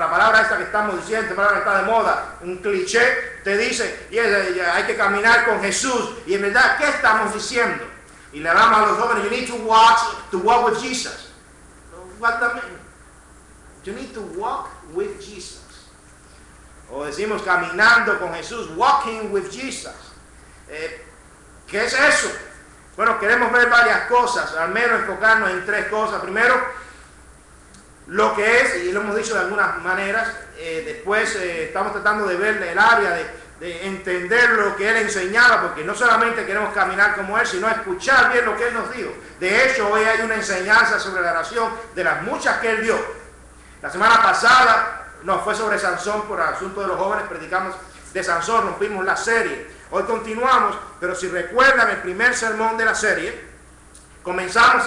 la palabra esta que estamos diciendo, la palabra que está de moda, un cliché, te dice, hay que caminar con Jesús. Y en verdad, ¿qué estamos diciendo? Y le hablamos a los jóvenes, you need to walk with Jesus. What does that mean? You need to walk with Jesus. O decimos caminando con Jesús, walking with Jesus. ¿Qué es eso? Bueno, queremos ver varias cosas, al menos enfocarnos en tres cosas. Primero, lo que es, y lo hemos dicho de algunas maneras, después estamos tratando de ver el área de entender lo que Él enseñaba, porque no solamente queremos caminar como Él, sino escuchar bien lo que Él nos dijo. De hecho, hoy hay una enseñanza sobre la oración de las muchas que Él dio. La semana pasada, no, fue sobre Sansón por el asunto de los jóvenes, predicamos de Sansón, nos vimos la serie. Hoy continuamos, pero si recuerdan el primer sermón de la serie, comenzamos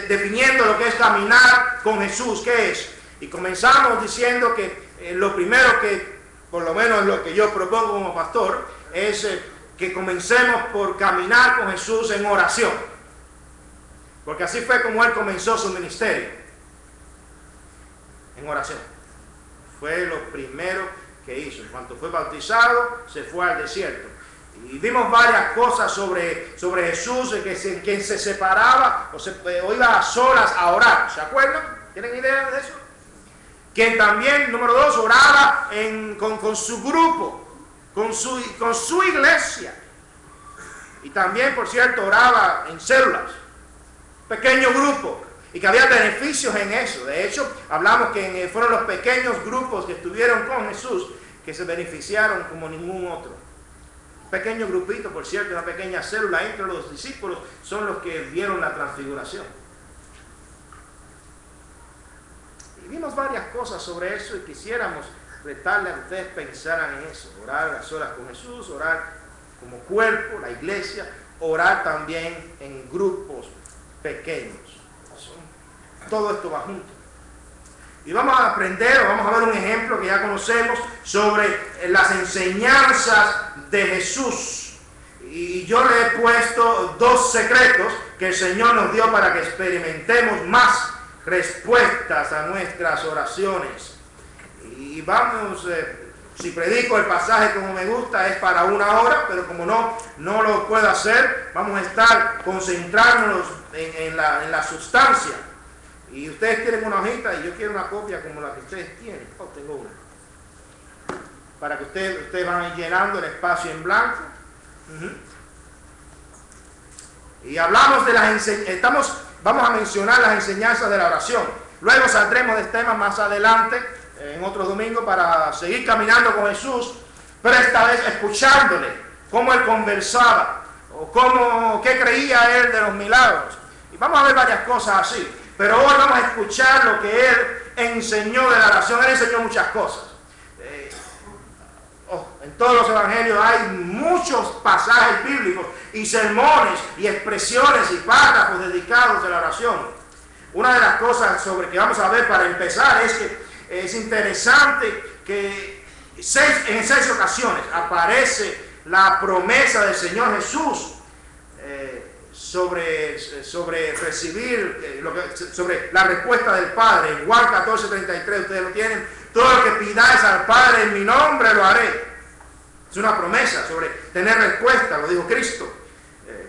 definiendo lo que es caminar con Jesús, ¿qué es? Y comenzamos diciendo que lo primero que, por lo menos lo que yo propongo como pastor, es que comencemos por caminar con Jesús en oración. Porque así fue como Él comenzó su ministerio, en oración. Fue lo primero que hizo. En cuanto fue bautizado, se fue al desierto. Y vimos varias cosas sobre Jesús, que se separaba o iba a solas a orar. ¿Se acuerdan? ¿Tienen idea de eso? Que también, número 2, oraba con su grupo, con su iglesia. Y también, por cierto, oraba en células, pequeño grupo. Y que había beneficios en eso. De hecho, hablamos que fueron los pequeños grupos que estuvieron con Jesús que se beneficiaron como ningún otro. Un pequeño grupito, por cierto, una pequeña célula entre los discípulos son los que vieron la transfiguración. Y vimos varias cosas sobre eso y quisiéramos retarle a que ustedes pensaran en eso. Orar a solas con Jesús, orar como cuerpo, la iglesia, orar también en grupos pequeños. Todo esto va junto. Y vamos a aprender, vamos a ver un ejemplo que ya conocemos sobre las enseñanzas de Jesús. Y yo le he puesto 2 secretos que el Señor nos dio para que experimentemos más respuestas a nuestras oraciones. Y vamos, si predico el pasaje como me gusta, es para 1 hora, pero como no lo puedo hacer, vamos a estar concentrándonos en la sustancia. Y ustedes tienen una hojita y yo quiero una copia como la que ustedes tienen. Oh, tengo una. Para que ustedes van a ir llenando el espacio en blanco. Y hablamos de vamos a mencionar las enseñanzas de la oración. Luego saldremos de este tema más adelante, en otro domingo, para seguir caminando con Jesús, pero esta vez escuchándole, cómo Él conversaba, o qué creía Él de los milagros. Y vamos a ver varias cosas así. Pero hoy vamos a escuchar lo que Él enseñó de la oración. Él enseñó muchas cosas. En todos los evangelios hay muchos pasajes bíblicos y sermones y expresiones y párrafos dedicados a la oración. Una de las cosas sobre que vamos a ver para empezar es que es interesante que en 6 ocasiones aparece la promesa del Señor Jesús sobre recibir, sobre la respuesta del Padre. En Juan 14:33, ustedes lo tienen. Todo lo que pidáis al Padre en mi nombre lo haré. Es una promesa sobre tener respuesta, lo dijo Cristo.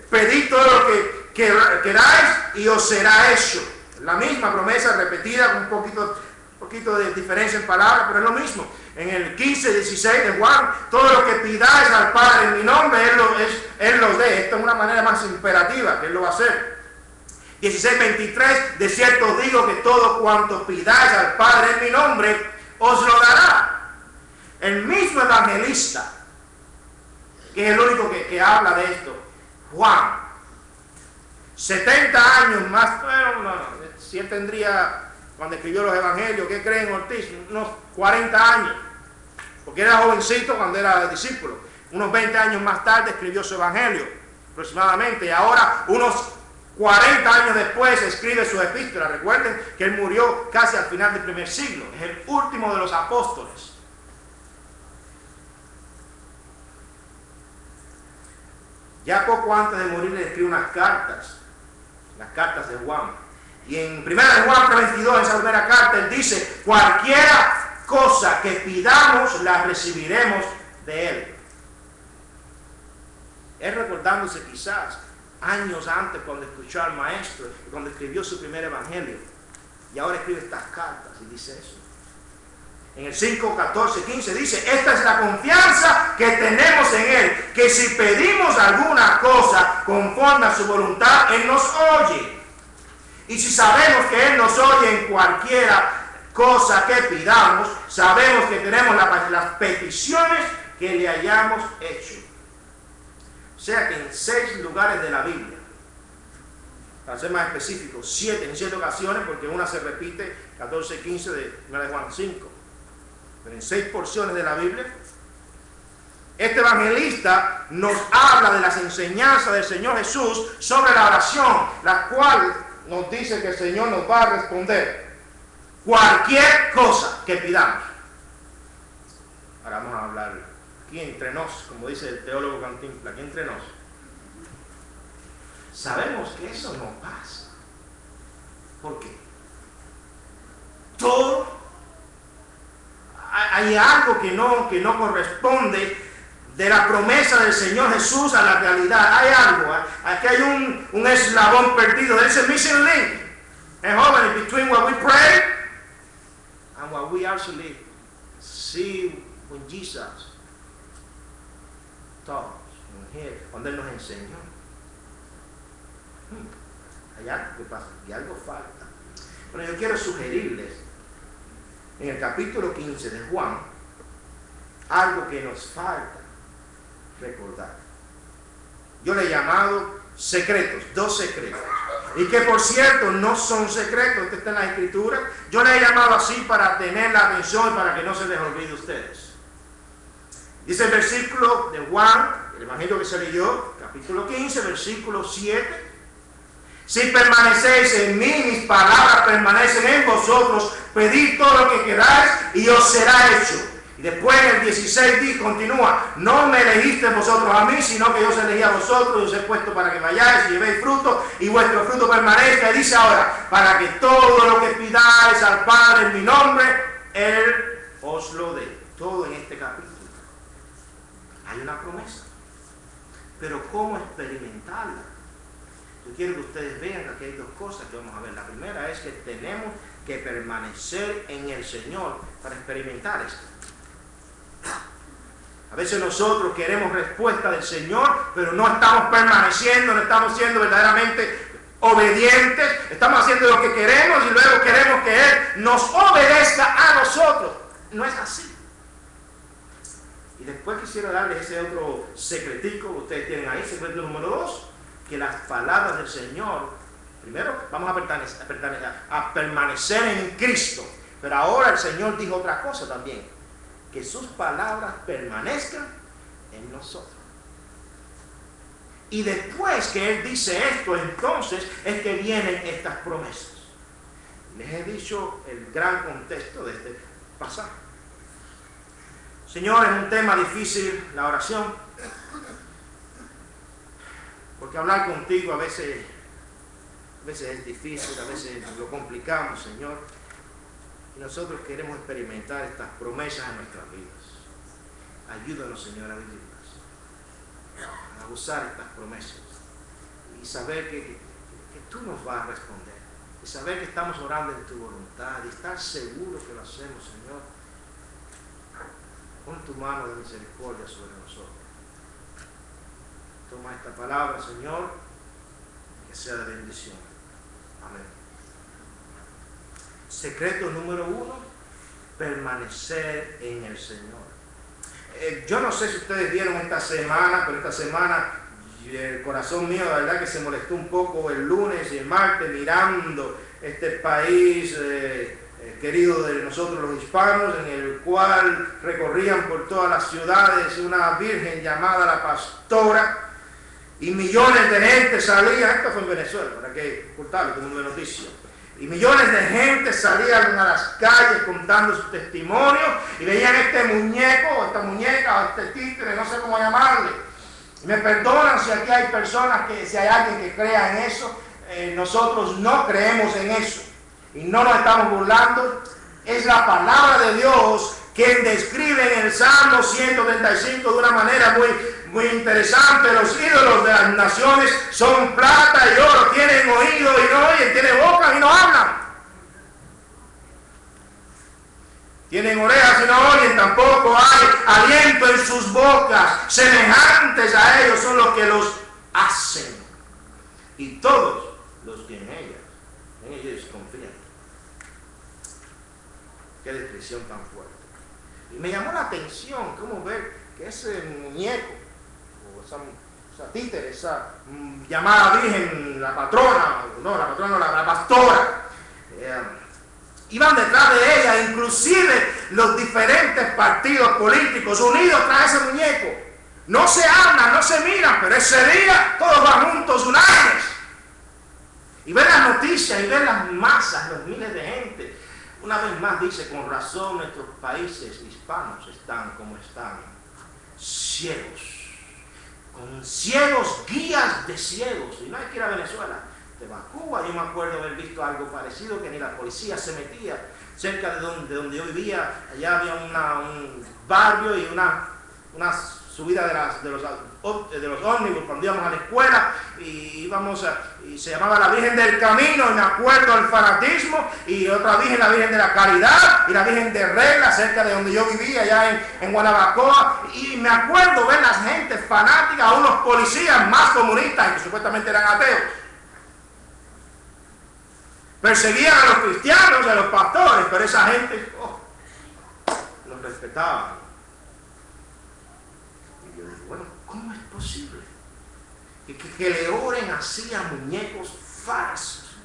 Pedid todo lo que queráis y os será hecho. La misma promesa repetida con un poquito de diferencia en palabras, pero es lo mismo. En el 15:16 de Juan, todo lo que pidáis al Padre en mi nombre, Él lo dé. Esto es una manera más imperativa que Él lo va a hacer. 16:23, de cierto os digo que todo cuanto pidáis al Padre en mi nombre, os lo dará. El mismo evangelista, que es el único que habla de esto, Juan, 70 años más, si él tendría, cuando escribió los evangelios, ¿qué creen Ortiz? Unos 40 años, porque era jovencito cuando era discípulo. Unos 20 años más tarde escribió su evangelio, aproximadamente, y ahora unos 40 años después escribe su epístola. Recuerden que él murió casi al final del primer siglo, es el último de los apóstoles. Ya poco antes de morir le escribe unas cartas, las cartas de Juan. Y en 1 Juan 3:22, en esa primera carta, él dice, cualquiera cosa que pidamos, la recibiremos de él. Él recordándose quizás años antes cuando escuchó al maestro, cuando escribió su primer evangelio. Y ahora escribe estas cartas y dice eso. En el 5, 14, 15 dice, esta es la confianza que tenemos en él, que si pedimos alguna cosa conforme a su voluntad, él nos oye. Y si sabemos que él nos oye en cualquiera cosa que pidamos, sabemos que tenemos las peticiones que le hayamos hecho. O sea que en 6 lugares de la Biblia, para ser más específico, 7 en 7 ocasiones, porque una se repite, 14 y 15 de 1 Juan 5. Pero en 6 porciones de la Biblia, este evangelista nos habla de las enseñanzas del Señor Jesús sobre la oración, la cual nos dice que el Señor nos va a responder cualquier cosa que pidamos. Ahora vamos a hablar aquí entre nos, como dice el teólogo Cantinflas, aquí entre nos. Sabemos que eso no pasa. ¿Por qué? Todo hay algo que no corresponde de la promesa del Señor Jesús a la realidad. Hay algo, aquí hay un eslabón perdido. There's a missing link. And hold between what we pray and what we actually see when Jesus taught, cuando Él nos enseñó. Hay algo que pasa y algo falta. Bueno, yo quiero sugerirles en el capítulo 15 de Juan algo que nos falta recordar. Yo le he llamado secretos, 2 secretos. Y que por cierto no son secretos, esto está en la escritura. Yo le he llamado así para tener la atención y para que no se les olvide a ustedes. Dice el versículo de Juan, el evangelio que se leyó, capítulo 15, versículo 7. Si permanecéis en mí, mis palabras permanecen en vosotros, pedid todo lo que queráis y os será hecho. Y después en el 16 continúa, no me elegisteis vosotros a mí, sino que yo os elegí a vosotros y os he puesto para que vayáis y llevéis fruto y vuestro fruto permanezca. Y dice ahora, para que todo lo que pidáis al Padre en mi nombre, Él os lo dé. Todo en este capítulo. Hay una promesa. Pero ¿cómo experimentarla? Yo quiero que ustedes vean que aquí hay 2 cosas que vamos a ver. La primera es que tenemos que permanecer en el Señor para experimentar esto. A veces nosotros queremos respuesta del Señor, pero no estamos permaneciendo, no estamos siendo verdaderamente obedientes. Estamos haciendo lo que queremos y luego queremos que Él nos obedezca a nosotros. No es así. Y después quisiera darles ese otro secretico que ustedes tienen ahí, secreto número 2. Que las palabras del Señor, primero vamos a permanecer en Cristo, pero ahora el Señor dijo otra cosa también, que sus palabras permanezcan en nosotros. Y después que Él dice esto, entonces es que vienen estas promesas. Les he dicho el gran contexto de este pasaje. Señor, es un tema difícil la oración. Porque hablar contigo a veces es difícil, a veces lo complicamos, Señor. Y nosotros queremos experimentar estas promesas en nuestras vidas. Ayúdanos, Señor, a vivirlas, a usar estas promesas y saber que tú nos vas a responder. Y saber que estamos orando en tu voluntad y estar seguros que lo hacemos, Señor. Pon tu mano de misericordia sobre nosotros. Toma esta palabra, Señor, que sea de bendición. Amén. Secreto número 1, permanecer en el Señor. Yo no sé si ustedes vieron esta semana, pero esta semana el corazón mío, la verdad que se molestó un poco el lunes y el martes mirando este país querido de nosotros los hispanos, en el cual recorrían por todas las ciudades una virgen llamada la Pastora. Y millones de gente salían, esto fue en Venezuela, para que ocultarlo como una noticia. Y millones de gente salían a las calles contando sus testimonios y veían este muñeco, o esta muñeca, o este títere, no sé cómo llamarle. Y me perdonan si aquí hay personas si hay alguien que crea en eso. nosotros no creemos en eso y no nos estamos burlando. Es la palabra de Dios quien describe en el Salmo 135 de una manera muy interesante. Los ídolos de las naciones son plata y oro, tienen oído y no oyen, tienen boca y no hablan. Tienen orejas y no oyen, tampoco hay aliento en sus bocas. Semejantes a ellos son los que los hacen. Y todos los que en ellos confían. Qué descripción tan fuerte. Y me llamó la atención cómo ver que ese muñeco, o esa títere, esa llamada virgen, la patrona, la pastora, iban detrás de ella, inclusive los diferentes partidos políticos unidos tras ese muñeco. No se hablan, no se miran, pero ese día todos van juntos, unánimes. Y ver las noticias y ver las masas, los miles de gente. Una vez más dice, con razón nuestros países hispanos están como están, ciegos, con ciegos, guías de ciegos. Y no hay que ir a Venezuela. De Cuba, yo me acuerdo haber visto algo parecido, que ni la policía se metía cerca de donde yo vivía. Allá había un barrio y una subida de los ómnibus cuando íbamos a la escuela, y se llamaba la Virgen del Camino, y me acuerdo el fanatismo, y otra Virgen, la Virgen de la Caridad, y la Virgen de Regla, cerca de donde yo vivía, allá en Guanabacoa. Y me acuerdo ver las gentes fanáticas, a unos policías más comunistas, que supuestamente eran ateos. Perseguían a los cristianos, a los pastores, pero esa gente los respetaba. Y yo digo, bueno, ¿cómo es posible que le oren así a muñecos falsos,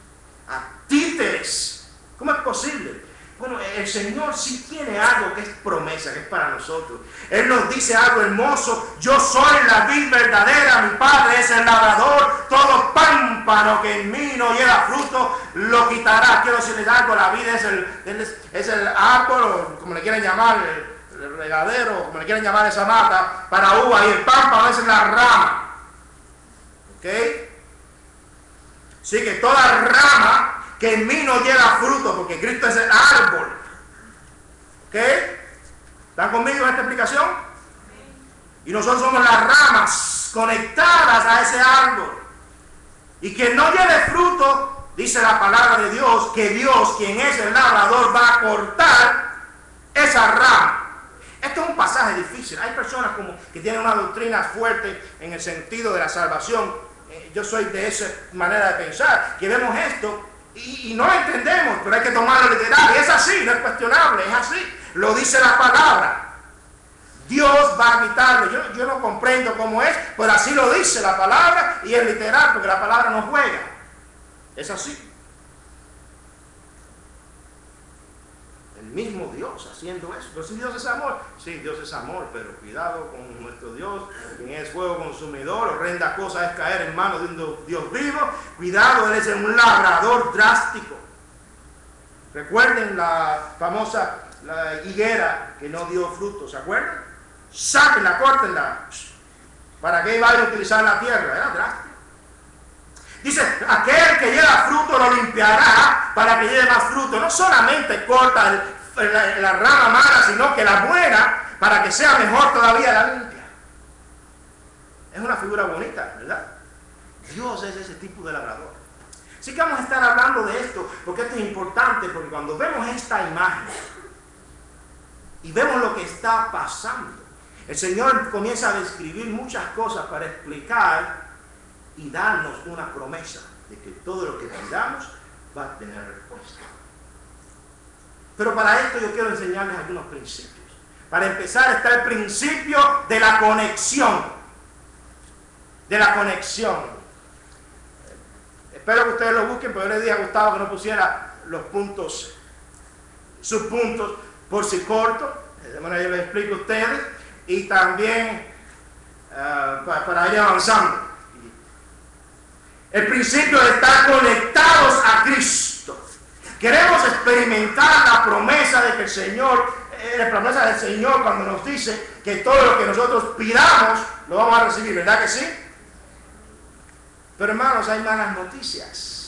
a títeres? ¿Cómo es posible? Bueno, el Señor sí tiene algo que es promesa, que es para nosotros. Él nos dice algo hermoso: yo soy la vid verdadera, mi Padre es el labrador, todo pámpano que en mí no lleva fruto lo quitará. Quiero decirles algo: la vid es el árbol, o como le quieran llamar, el regadero, como le quieran llamar esa mata, para uva, y el pámpano es la rama. ¿Ok? Así que toda rama que en mí no lleva fruto, porque Cristo es el árbol. ¿Ok? ¿Están conmigo en esta explicación? Y nosotros somos las ramas conectadas a ese árbol. Y quien no lleve fruto, dice la palabra de Dios, que Dios, quien es el labrador, va a cortar esa rama. Esto es un pasaje difícil. Hay personas que tienen una doctrina fuerte en el sentido de la salvación. Yo soy de esa manera de pensar, que vemos esto y no entendemos, pero hay que tomarlo literal. Y es así, no es cuestionable, es así. Lo dice la palabra. Dios va a quitarlo. Yo no comprendo cómo es, pero así lo dice la palabra, y es literal, porque la palabra no juega. Es así. El mismo Dios haciendo eso. Pero si Dios es amor, sí, Dios es amor, pero cuidado con nuestro Dios, quien es fuego consumidor. Horrenda cosa es caer en manos de un Dios vivo. Cuidado, Él es un labrador drástico. Recuerden la famosa higuera que no dio fruto, ¿se acuerdan? Sáquenla, córtenla. ¿Para qué iba a utilizar la tierra? Era drástico. Dice, aquel que lleva fruto lo limpiará para que lleve más fruto. No solamente corta la rama mala, sino que la buena, para que sea mejor todavía, la limpia. Es una figura bonita, ¿verdad? Dios es ese tipo de labrador. Así que vamos a estar hablando de esto, porque esto es importante, porque cuando vemos esta imagen y vemos lo que está pasando, el Señor comienza a describir muchas cosas para explicar y darnos una promesa de que todo lo que pidamos va a tener respuesta. Pero para esto yo quiero enseñarles algunos principios. Para empezar está el principio de la conexión. De la conexión. Espero que ustedes lo busquen, pero yo les dije a Gustavo que no pusiera los puntos, subpuntos, por si corto. De manera yo les explico a ustedes. Y también para ir avanzando. El principio de estar conectados a Cristo. Queremos experimentar la promesa de que el Señor, la promesa del Señor cuando nos dice que todo lo que nosotros pidamos lo vamos a recibir, ¿verdad que sí? Pero hermanos, hay malas noticias.